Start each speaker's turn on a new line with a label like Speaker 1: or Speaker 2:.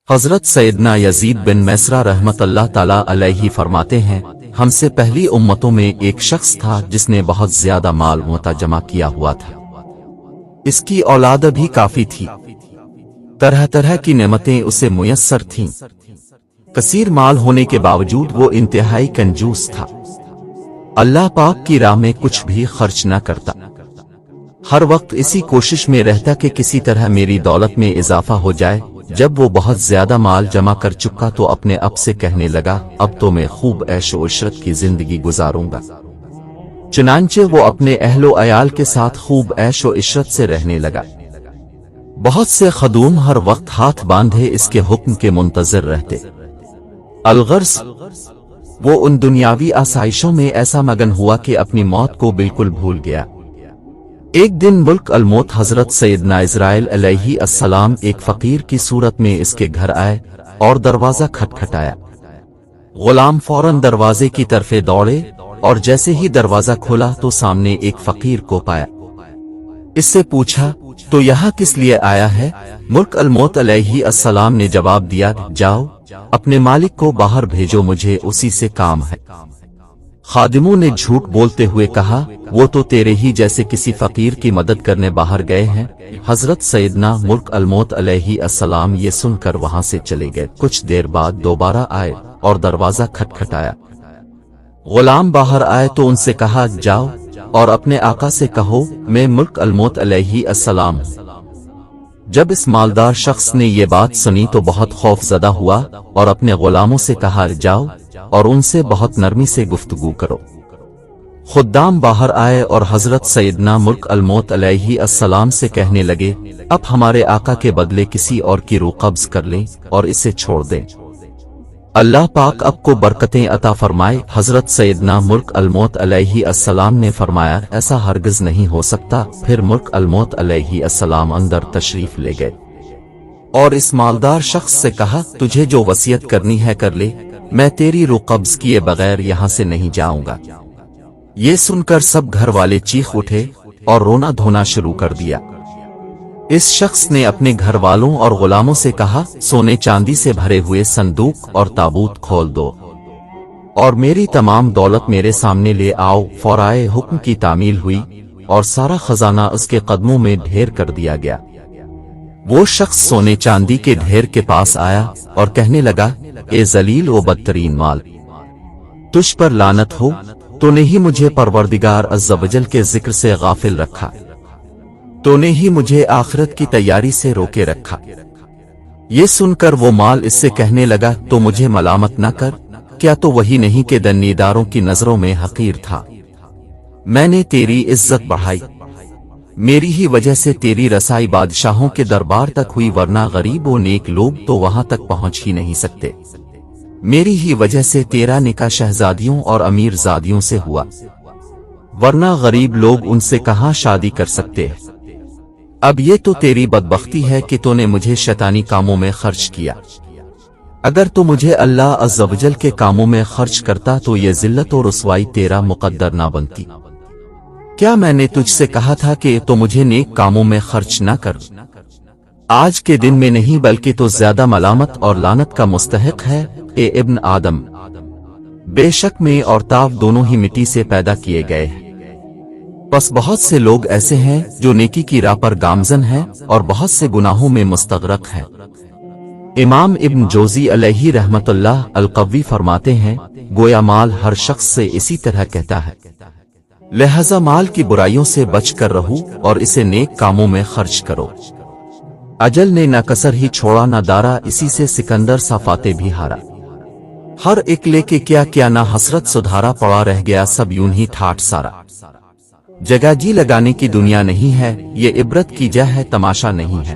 Speaker 1: حضرت سیدنا یزید بن میسرہ رحمت اللہ تعالی علیہ فرماتے ہیں، ہم سے پہلی امتوں میں ایک شخص تھا جس نے بہت زیادہ مال متا جمع کیا ہوا تھا۔ اس کی اولاد بھی کافی تھی، طرح طرح کی نعمتیں اسے میسر تھیں۔ کثیر مال ہونے کے باوجود وہ انتہائی کنجوس تھا، اللہ پاک کی راہ میں کچھ بھی خرچ نہ کرتا، ہر وقت اسی کوشش میں رہتا کہ کسی طرح میری دولت میں اضافہ ہو جائے۔ جب وہ بہت زیادہ مال جمع کر چکا تو اپنے اب سے کہنے لگا، اب تو میں خوب عیش و عشرت کی زندگی گزاروں گا۔ چنانچہ وہ اپنے اہل و عیال کے ساتھ خوب عیش و عشرت سے رہنے لگا۔ بہت سے خدوم ہر وقت ہاتھ باندھے اس کے حکم کے منتظر رہتے۔ الغرض وہ ان دنیاوی آسائشوں میں ایسا مگن ہوا کہ اپنی موت کو بالکل بھول گیا۔ ایک دن ملک الموت حضرت سیدنا عزرائیل علیہ السلام ایک فقیر کی صورت میں اس کے گھر آئے اور دروازہ کھٹکھٹایا۔ غلام فوراً دروازے کی طرف دوڑے اور جیسے ہی دروازہ کھولا تو سامنے ایک فقیر کو پایا۔ اس سے پوچھا، تو یہاں کس لیے آیا ہے؟ ملک الموت علیہ السلام نے جواب دیا، جاؤ اپنے مالک کو باہر بھیجو، مجھے اسی سے کام ہے۔ خادموں نے جھوٹ بولتے ہوئے کہا، وہ تو تیرے ہی جیسے کسی فقیر کی مدد کرنے باہر گئے ہیں۔ حضرت سیدنا ملک الموت علیہ السلام یہ سن کر وہاں سے چلے گئے۔ کچھ دیر بعد دوبارہ آئے اور دروازہ کھٹکھٹایا۔ غلام باہر آئے تو ان سے کہا، جاؤ اور اپنے آقا سے کہو میں ملک الموت علیہ السلام ہوں۔ جب اس مالدار شخص نے یہ بات سنی تو بہت خوف زدہ ہوا اور اپنے غلاموں سے کہا، جاؤ اور ان سے بہت نرمی سے گفتگو کرو۔ خدام باہر آئے اور حضرت سیدنا ملک الموت علیہ السلام سے کہنے لگے، اب ہمارے آقا کے بدلے کسی اور کی روح قبض کر لیں اور اسے چھوڑ دیں، اللہ پاک اب کو برکتیں عطا فرمائے۔ حضرت سیدنا ملک الموت علیہ السلام نے فرمایا، ایسا ہرگز نہیں ہو سکتا۔ پھر ملک الموت علیہ السلام اندر تشریف لے گئے اور اس مالدار شخص سے کہا، تجھے جو وصیت کرنی ہے کر لے، میں تیری روح قبض کیے بغیر یہاں سے نہیں جاؤں گا۔ یہ سن کر سب گھر والے چیخ اٹھے اور رونا دھونا شروع کر دیا۔ اس شخص نے اپنے گھر والوں اور غلاموں سے کہا، سونے چاندی سے بھرے ہوئے صندوق اور تابوت کھول دو اور میری تمام دولت میرے سامنے لے آؤ۔ فورائے حکم کی تعمیل ہوئی اور سارا خزانہ اس کے قدموں میں ڈھیر کر دیا گیا۔ وہ شخص سونے چاندی کے ڈھیر کے پاس آیا اور کہنے لگا، اے ذلیل و بدترین مال، تجھ پر لعنت ہو، تو نے ہی مجھے پروردگار عز و جل کے ذکر سے غافل رکھا، تو نے ہی مجھے آخرت کی تیاری سے روکے رکھا۔ یہ سن کر وہ مال اس سے کہنے لگا، تو مجھے ملامت نہ کر، کیا تو وہی نہیں کہ دنیداروں کی نظروں میں حقیر تھا؟ میں نے تیری عزت بڑھائی، میری ہی وجہ سے تیری رسائی بادشاہوں کے دربار تک ہوئی، ورنہ غریب و نیک لوگ تو وہاں تک پہنچ ہی نہیں سکتے۔ میری ہی وجہ سے تیرا نکاح شہزادیوں اور امیر زادیوں سے ہوا، ورنہ غریب لوگ ان سے کہاں شادی کر سکتے ہیں۔ اب یہ تو تیری بدبختی ہے کہ تو نے مجھے شیطانی کاموں میں خرچ کیا۔ اگر تو مجھے اللہ عز و جل کے کاموں میں خرچ کرتا تو یہ ذلت و رسوائی تیرا مقدر نہ بنتی۔ کیا میں نے تجھ سے کہا تھا کہ تو مجھے نیک کاموں میں خرچ نہ کر؟ آج کے دن میں نہیں بلکہ تو زیادہ ملامت اور لعنت کا مستحق ہے، اے ابن آدم۔ بے شک میں اور تاف دونوں ہی مٹی سے پیدا کیے گئے ہیں، بس بہت سے لوگ ایسے ہیں جو نیکی کی راہ پر گامزن ہیں اور بہت سے گناہوں میں مستغرق ہیں۔ امام ابن جوزی علیہ رحمت اللہ القوی فرماتے ہیں، گویا مال ہر شخص سے اسی طرح کہتا ہے، لہذا مال کی برائیوں سے بچ کر رہو اور اسے نیک کاموں میں خرچ کرو۔ اجل نے نہ کسر ہی چھوڑا نہ دارا، اسی سے سکندر سا فاتح بھی ہارا۔ ہر ایک لے کے کیا کیا نہ حسرت سدھارا، پڑا رہ گیا سب یوں ہی ٹھاٹ سارا۔ جگہ جی لگانے کی دنیا نہیں ہے، یہ عبرت کی جا ہے تماشا نہیں ہے۔